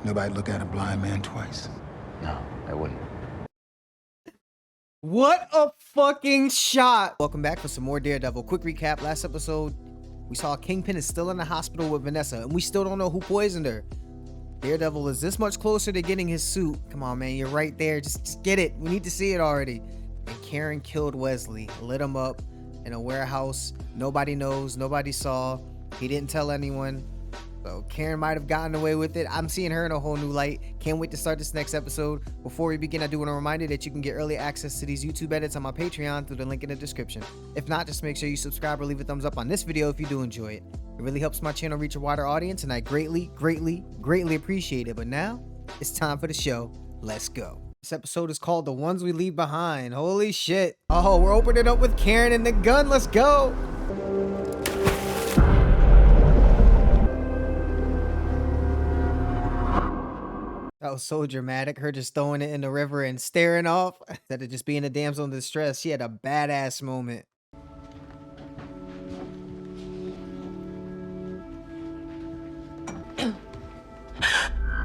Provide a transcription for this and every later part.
Nobody look at a blind man twice. No, I wouldn't. What a fucking shot. Welcome back for some more Daredevil. Quick recap. Last episode, we saw Kingpin is still in the hospital with Vanessa, and we still don't know who poisoned her. Daredevil is this much closer to getting his suit. Come on, man. You're right there. Just get it. We need to see it already. And Karen killed Wesley, lit him up in a warehouse. Nobody knows. Nobody saw. He didn't tell anyone. So Karen might have gotten away with it. I'm seeing her in a whole new light. Can't wait to start this next episode. Before we begin, I do want to remind you that you can get early access to these YouTube edits on my Patreon through the link in the description. If not, just make sure you subscribe or leave a thumbs up on this video if you do enjoy it. It really helps my channel reach a wider audience, and I greatly appreciate it. But now, it's time for the show. Let's go. This episode is called The Ones We Leave Behind. Holy shit. Oh, we're opening it up with Karen and the gun. Let's go. That was so dramatic. Her just throwing it in the river and staring off. Instead of just being a damsel in distress, she had a badass moment.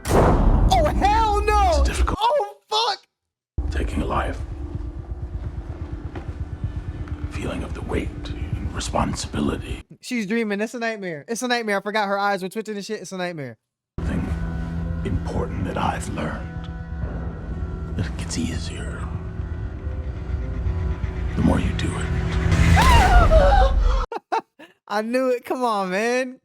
Oh, hell no! It's difficult. Oh, fuck! Taking a life. Feeling of the weight, responsibility. She's dreaming. It's a nightmare. It's a nightmare. I forgot her eyes were twitching and shit. It's a nightmare. Something important that I've learned. That it gets easier. The more you do it. I knew it. Come on, man.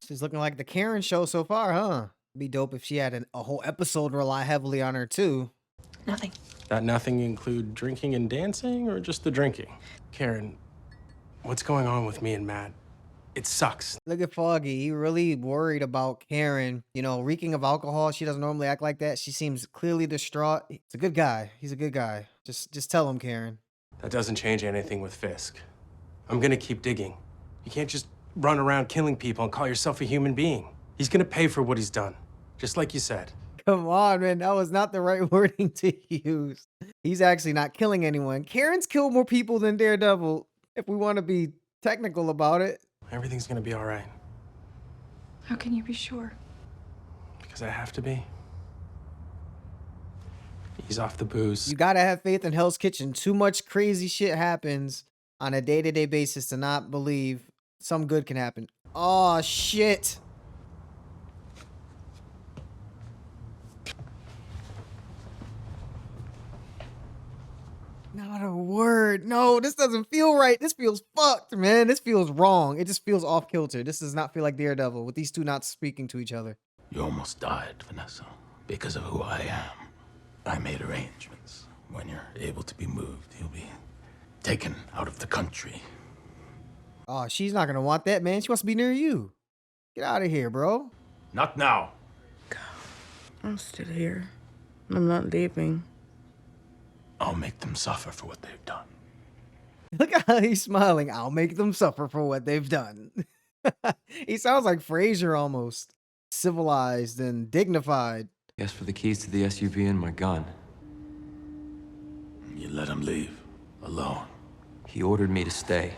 She's looking like the Karen show so far, huh? Be dope if she had a whole episode rely heavily on her, too. Nothing. That nothing include drinking and dancing, or just the drinking? Karen, what's going on with me and Matt? It sucks. Look at Foggy. He really worried about Karen. You know, reeking of alcohol. She doesn't normally act like that. She seems clearly distraught. He's a good guy. He's a good guy. Just tell him, Karen. That doesn't change anything with Fisk. I'm gonna keep digging. You can't just run around killing people and call yourself a human being. He's gonna pay for what he's done, just like you said. Come on, man. That was not the right wording to use. He's actually not killing anyone. Karen's killed more people than Daredevil, if we want to be technical about it. Everything's gonna be all right, How can you be sure? because I have to be. Ease off the booze. You gotta have faith in Hell's Kitchen. Too much crazy shit happens on a day-to-day basis to not believe some good can happen. Oh, shit. Not a word. No, this doesn't feel right. This feels fucked, man. This feels wrong. It just feels off kilter. This does not feel like Daredevil with these two not speaking to each other. You almost died, Vanessa, because of who I am. I made arrangements. When you're able to be moved, you'll be taken out of the country. Oh, she's not gonna want that, man. She wants to be near you. Get out of here, bro. Not now. I'm still here. I'm not leaving. I'll make them suffer for what they've done. Look at how he's smiling. I'll make them suffer for what they've done. He sounds like Frasier almost. Civilized and dignified. He asked for the keys to the SUV and my gun. You let him leave alone. He ordered me to stay.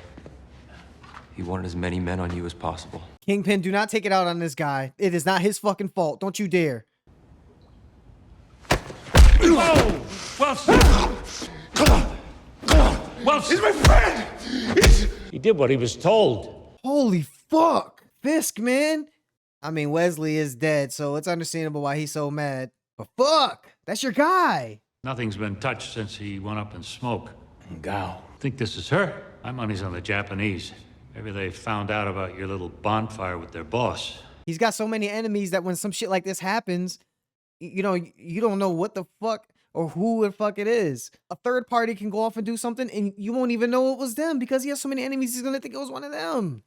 He wanted as many men on you as possible. Kingpin, do not take it out on this guy. It is not his fucking fault. Don't you dare. Whoa! Wells! He's my friend! He did what he was told. Holy fuck. Fisk, man. I mean, Wesley is dead, so it's understandable why he's so mad. But fuck, that's your guy. Nothing's been touched since he went up in smoke. Gao. Think this is her? My money's on the Japanese. Maybe they found out about your little bonfire with their boss. He's got so many enemies that when some shit like this happens, you know, you don't know what the fuck or who the fuck it is. A third party can go off and do something and you won't even know it was them because he has so many enemies, he's gonna think it was one of them.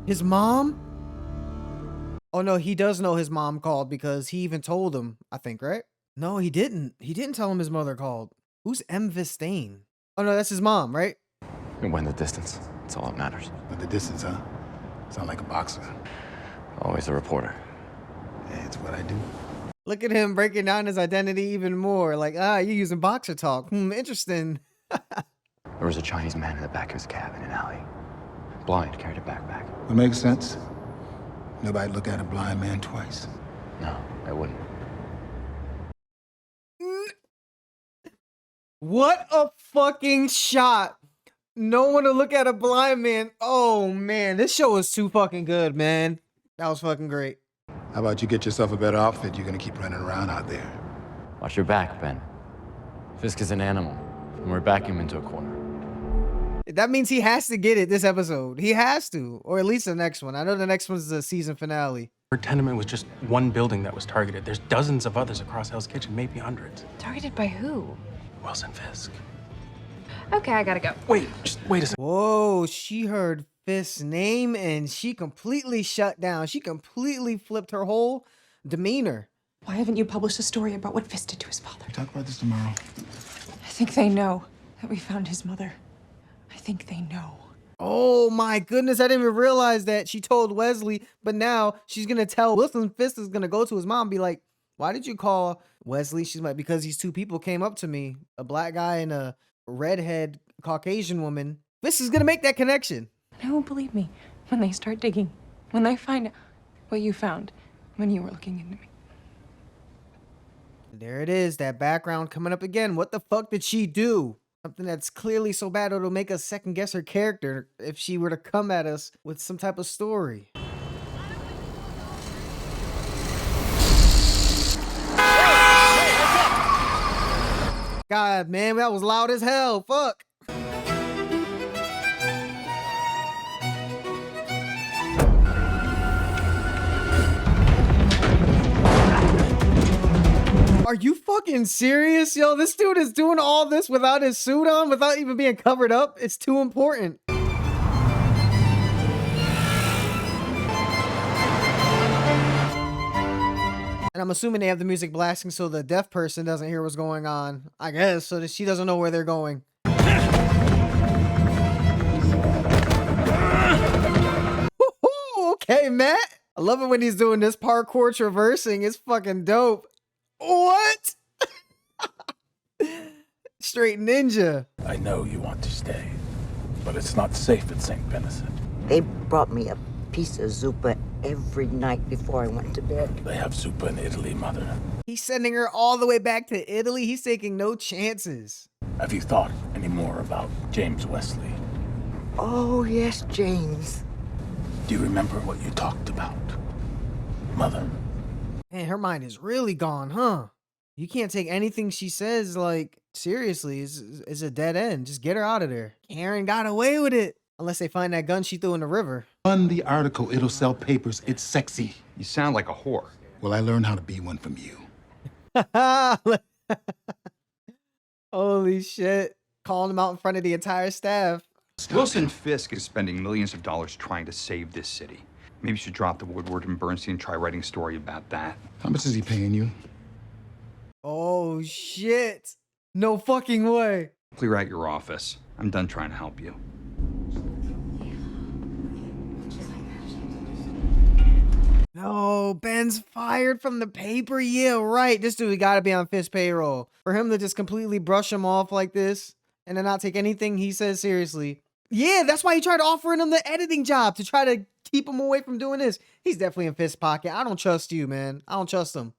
His mom? Oh no, he does know his mom called because he even told him, I think, right? No, he didn't. He didn't tell him his mother called. Who's M. Vistain? Oh no, that's his mom, right? It went the distance. That's all that matters. But the distance, huh? Sound like a boxer. Always a reporter. Yeah, it's what I do. Look at him breaking down his identity even more. Like, you're using boxer talk. Interesting. There was a Chinese man in the back of his cab in an alley. Blind, carried a backpack. It makes sense. Nobody look at a blind man twice. No, I wouldn't. What a fucking shot. No one to look at a blind man. Oh, man. This show is too fucking good, man. That was fucking great. How about you get yourself a better outfit? You're gonna keep running around out there. Watch your back, Ben. Fisk is an animal, and we're backing him into a corner. That means he has to get it this episode. He has to. Or at least the next one. I know the next one's the season finale. Her tenement was just one building that was targeted. There's dozens of others across Hell's Kitchen, maybe hundreds. Targeted by who? Wilson Fisk. Okay, I gotta go. Wait, just wait a second. Whoa, she heard Fisk's name and she completely shut down. She completely flipped her whole demeanor. Why haven't you published a story about what Fisk did to his father? Talk about this tomorrow. I think they know that we found his mother. I think they know. Oh my goodness, I didn't even realize that she told Wesley, but now she's gonna tell Wilson Fisk is gonna go to his mom and be like, why did you call Wesley? She's like, because these two people came up to me, a black guy and a redhead Caucasian woman. Fisk is gonna make that connection. They won't believe me when they start digging. When they find what you found when you were looking into me. There it is, that background coming up again. What the fuck did she do? Something that's clearly so bad it'll make us second guess her character if she were to come at us with some type of story. God, man, that was loud as hell. Fuck. Are you fucking serious? Yo, this dude is doing all this without his suit on, without even being covered up. It's too important. And I'm assuming they have the music blasting so the deaf person doesn't hear what's going on. I guess, so that she doesn't know where they're going. Okay, Matt. I love it when he's doing this parkour traversing. It's fucking dope. What? Straight ninja. I know you want to stay, but it's not safe at St. Vincent. They brought me a piece of zuppa every night before I went to bed. They have zuppa in Italy, Mother. He's sending her all the way back to Italy. He's taking no chances. Have you thought any more about James Wesley? Oh, yes, James. Do you remember what you talked about, Mother? Man, her mind is really gone, huh? You can't take anything she says, like, seriously. It's a dead end. Just get her out of there. Karen got away with it. Unless they find that gun she threw in the river. Run the article, it'll sell papers. It's sexy. You sound like a whore. Well, I learned how to be one from you. Holy shit. Calling him out in front of the entire staff. Wilson Fisk is spending millions of dollars trying to save this city. Maybe you should drop the Woodward and Bernstein and try writing a story about that. How much is he paying you? Oh, shit. No fucking way. Clear out your office. I'm done trying to help you. No, Ben's fired from the paper. Yeah, right. This dude got to be on Fisk's payroll. For him to just completely brush him off like this and to not take anything he says seriously. Yeah, that's why he tried offering him the editing job to try to keep him away from doing this. He's definitely in Fisk's pocket. I don't trust you, man. I don't trust him.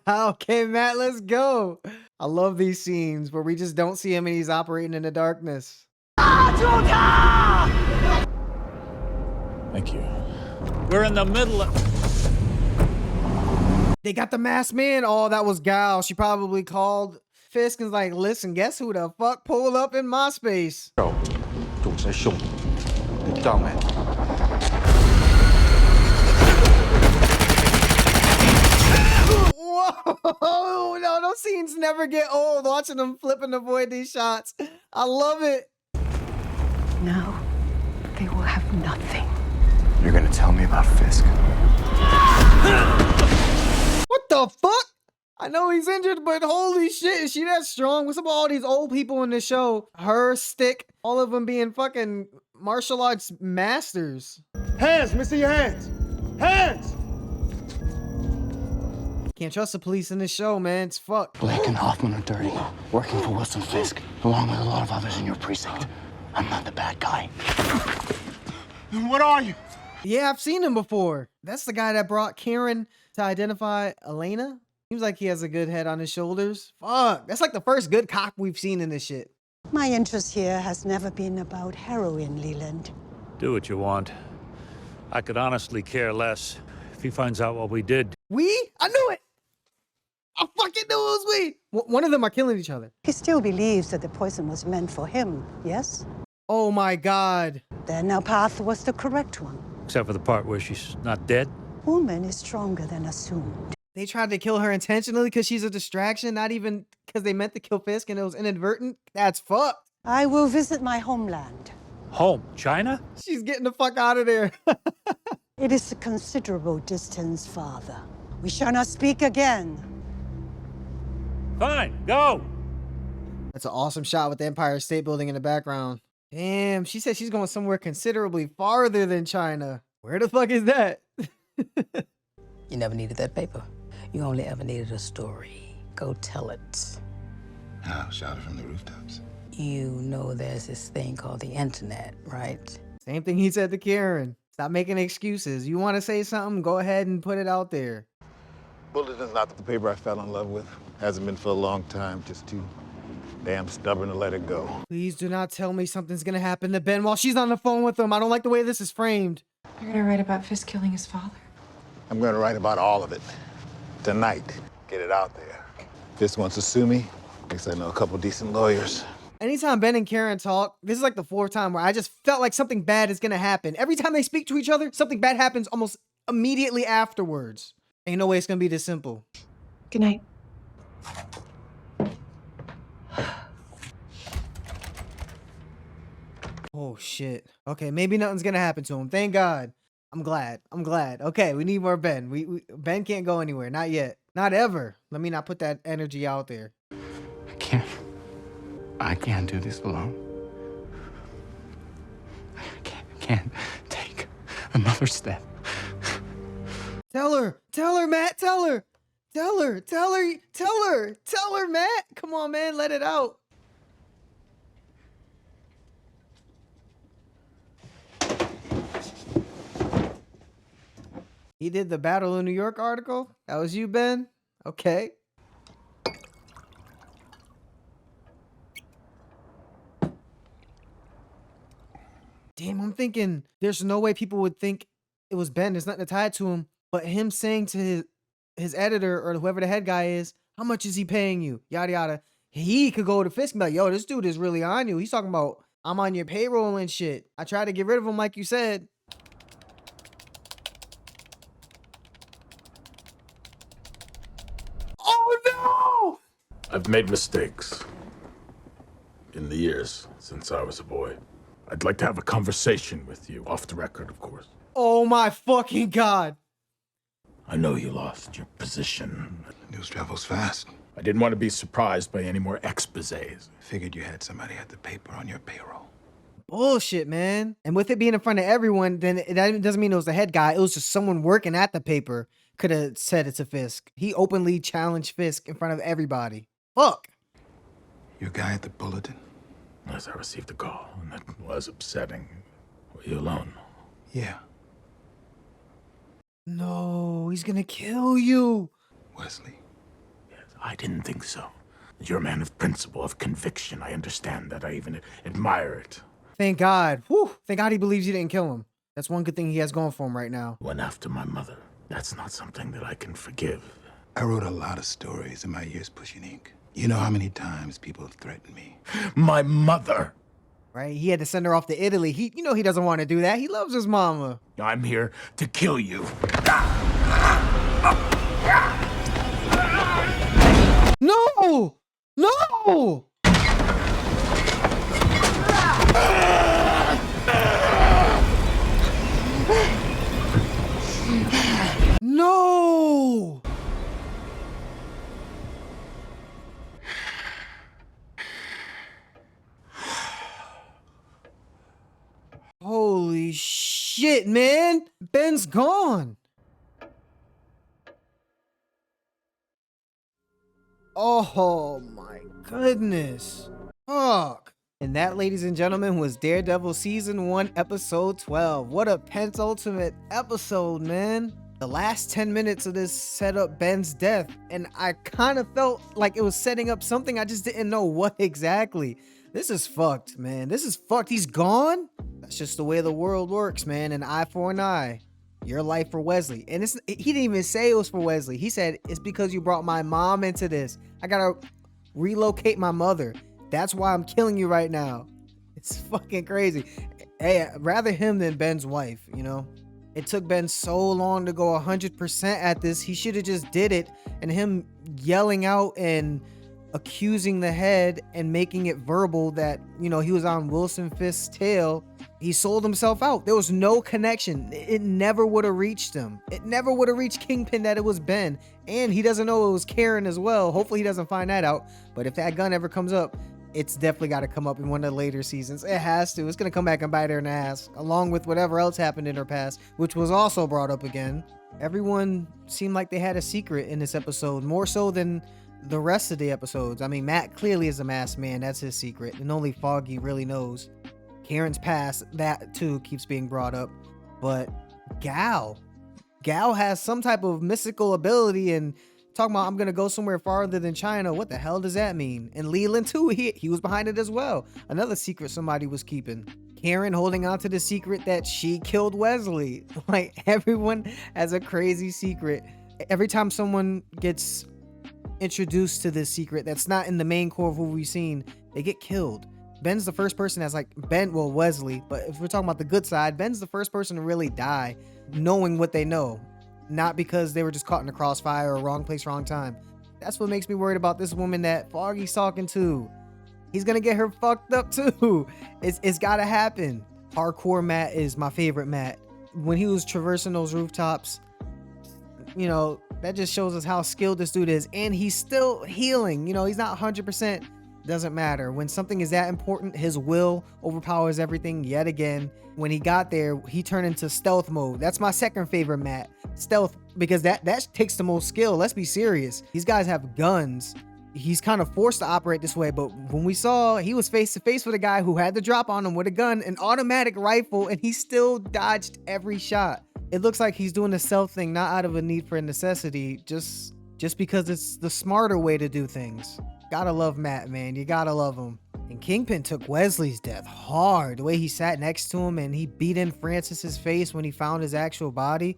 Okay, Matt, let's go. I love these scenes where we just don't see him and he's operating in the darkness. Thank you. We're in the middle of... They got the masked man. Oh, that was Gal. She probably called Fisk and was like, listen, guess who the fuck pulled up in my space? Whoa, no, those scenes never get old. Watching them flip and avoid these shots. I love it. Now, they will have nothing. You're gonna tell me about Fisk? What the fuck? I know he's injured, but holy shit, is she that strong? What's up with all these old people in the show? Her, Stick, all of them being fucking martial arts masters. Hands, let me see your hands. Hands! Can't trust the police in this show, man. It's fucked. Blake and Hoffman are dirty, working for Wilson Fisk, along with a lot of others in your precinct. I'm not the bad guy. What are you? Yeah, I've seen him before. That's the guy that brought Karen to identify Elena. Seems like he has a good head on his shoulders. Fuck, that's like the first good cop we've seen in this shit. My interest here has never been about heroin, Leland. Do what you want. I could honestly care less if he finds out what we did. We? I knew it! I fucking knew it was we! One of them are killing each other. He still believes that the poison was meant for him, yes? Oh my God. Then our path was the correct one. Except for the part where she's not dead. Woman is stronger than assumed. They tried to kill her intentionally because she's a distraction, not even because they meant to kill Fisk and it was inadvertent. That's fucked. I will visit my homeland. Home? China? She's getting the fuck out of there. It is a considerable distance farther. We shall not speak again. Fine, go! That's an awesome shot with the Empire State Building in the background. Damn, she said she's going somewhere considerably farther than China. Where the fuck is that? You never needed that paper. You only ever needed a story. Go tell it. I'll shout it from the rooftops. You know there's this thing called the internet, right? Same thing he said to Karen. Stop making excuses. You want to say something, go ahead and put it out there. Bulletin's not the paper I fell in love with. Hasn't been for a long time. Just too damn stubborn to let it go. Please do not tell me something's gonna happen to Ben while she's on the phone with him. I don't like the way this is framed. You're gonna write about Fisk killing his father? I'm gonna write about all of it. Tonight. Get it out there. Fisk wants to sue me. Thinks I know a couple decent lawyers. Anytime Ben and Karen talk, this is like the fourth time where I just felt like something bad is gonna happen. Every time they speak to each other, something bad happens almost immediately afterwards. Ain't no way it's gonna be this simple. Good night. Oh shit. Okay, maybe nothing's gonna happen to him. Thank God. I'm glad. I'm glad. Okay, we need more Ben. Ben can't go anywhere. Not yet. Not ever. Let me not put that energy out there. I can't do this alone. I can't take another step. Tell her, Matt, tell her, Matt. Come on, man, let it out. He did the Battle of New York article? That was you, Ben? Okay. Damn, I'm thinking there's no way people would think it was Ben. There's nothing tied to him. But him saying to his editor or whoever the head guy is, how much is he paying you? Yada, yada. He could go to Fisk and be like, yo, this dude is really on you. He's talking about, I'm on your payroll and shit. I tried to get rid of him like you said. Oh, no! I've made mistakes in the years since I was a boy. I'd like to have a conversation with you, off the record, of course. Oh, my fucking God. I know you lost your position. News travels fast. I didn't want to be surprised by any more exposés. Figured you had somebody at the paper on your payroll. Bullshit, man. And with it being in front of everyone, then that doesn't mean it was the head guy. It was just someone working at the paper could have said it to Fisk. He openly challenged Fisk in front of everybody. Fuck. Your guy at the Bulletin? Yes, I received a call, and that was upsetting. Were you alone? Yeah. No, he's gonna kill you. Wesley. Yes, I didn't think so. You're a man of principle, of conviction. I understand that. I even admire it. Thank God. Whew. Thank God he believes you didn't kill him. That's one good thing he has going for him right now. Went after my mother. That's not something that I can forgive. I wrote a lot of stories in my years pushing ink. You know how many times people have threatened me? My mother! Right? He had to send her off to Italy. He doesn't want to do that. He loves his mama. I'm here to kill you. No! No! No! Holy shit, man. Ben's gone. Oh my goodness. Fuck. And that, ladies and gentlemen, was Daredevil Season 1, Episode 12. What a penultimate episode, man. The last 10 minutes of this set up Ben's death, and I kind of felt like it was setting up something. I just didn't know what exactly. This is fucked, man. This is fucked. He's gone? That's just the way the world works, man. An eye for an eye. Your life for Wesley. And he didn't even say it was for Wesley. He said, it's because you brought my mom into this. I gotta relocate my mother. That's why I'm killing you right now. It's fucking crazy. Hey, rather him than Ben's wife, you know? It took Ben so long to go 100% at this. He should have just did it. And him yelling out and accusing the head and making it verbal that, you know, he was on Wilson Fisk's tail. He sold himself out. There was no connection. It never would have reached him. It never would have reached Kingpin that it was Ben. And he doesn't know it was Karen as well. Hopefully he doesn't find that out. But if that gun ever comes up, it's definitely got to come up in one of the later seasons. It has to. It's going to come back and bite her in the ass, along with whatever else happened in her past, which was also brought up again. Everyone seemed like they had a secret in this episode, more so than the rest of the episodes. I mean, Matt clearly is a masked man. That's his secret, and only Foggy really knows. Karen's past, that too keeps being brought up. But Gal has some type of mystical ability, and talking about I'm gonna go somewhere farther than China. What the hell does that mean? And Leland too, he was behind it as well. Another secret somebody was keeping. Karen holding on to the secret that she killed Wesley. Like, everyone has a crazy secret. Every time someone gets introduced to this secret that's not in the main core of who we've seen, they get killed. Ben's the first person that's like, Wesley, but if we're talking about the good side, Ben's the first person to really die knowing what they know. Not because they were just caught in the crossfire or wrong place, wrong time. That's what makes me worried about this woman that Foggy's talking to. He's gonna get her fucked up too. It's gotta happen. Hardcore Matt is my favorite Matt. When he was traversing those rooftops, you know, that just shows us how skilled this dude is. And he's still healing. You know, he's not 100%. Doesn't matter. When something is that important, his will overpowers everything yet again. When he got there, he turned into stealth mode. That's my second favorite Matt. Stealth, because that takes the most skill. Let's be serious. These guys have guns. He's kind of forced to operate this way, but when we saw he was face to face with a guy who had the drop on him with a gun, an automatic rifle, and he still dodged every shot. It looks like he's doing the stealth thing not out of a need for a necessity, just because it's the smarter way to do things. Gotta love Matt, man. You gotta love him. And Kingpin took Wesley's death hard. The way he sat next to him and he beat in Francis's face when he found his actual body.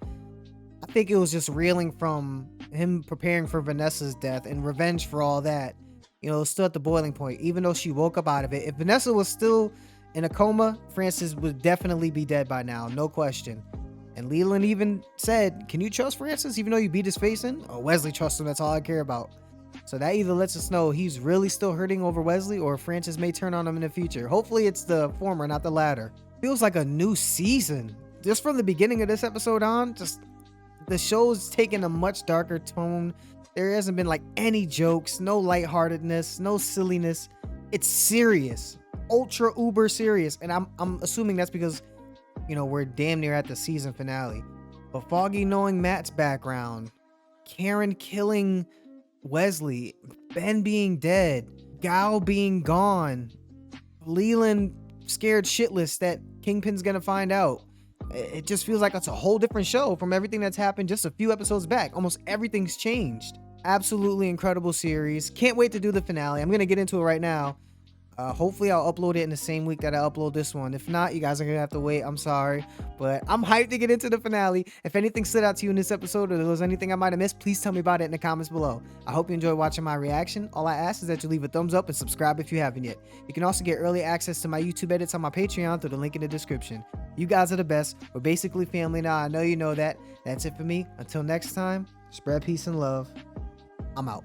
I think it was just reeling from him preparing for Vanessa's death and revenge for all that. You know, it was still at the boiling point, even though she woke up out of it. If Vanessa was still in a coma, Francis would definitely be dead by now, no question. And Leland even said, can you trust Francis even though you beat his face in? Oh, Wesley trusts him, that's all I care about. So that either lets us know he's really still hurting over Wesley, or Francis may turn on him in the future. Hopefully it's the former, not the latter. Feels like a new season. Just from the beginning of this episode on, just the show's taken a much darker tone. There hasn't been like any jokes, no lightheartedness, no silliness. It's serious, ultra uber serious. And I'm assuming that's because, you know, we're damn near at the season finale. But Foggy knowing Matt's background, Karen killing Wesley, Ben being dead, Gal being gone, Leland scared shitless that Kingpin's gonna find out. It just feels like it's a whole different show from everything that's happened just a few episodes back. Almost everything's changed. Absolutely incredible series. Can't wait to do the finale. I'm gonna get into it right now. Hopefully I'll upload it in the same week that I upload this one. If not, you guys are gonna have to wait. I'm sorry, but I'm hyped to get into the finale. If anything stood out to you in this episode, or there was anything I might have missed, please tell me about it in the comments below. I hope you enjoyed watching my reaction. All I ask is that you leave a thumbs up and subscribe if you haven't yet. You can also get early access to my YouTube edits on my Patreon through the link in the description. You guys are the best. We're basically family now. I know you know that. That's it for me. Until next time, spread peace and love. I'm out.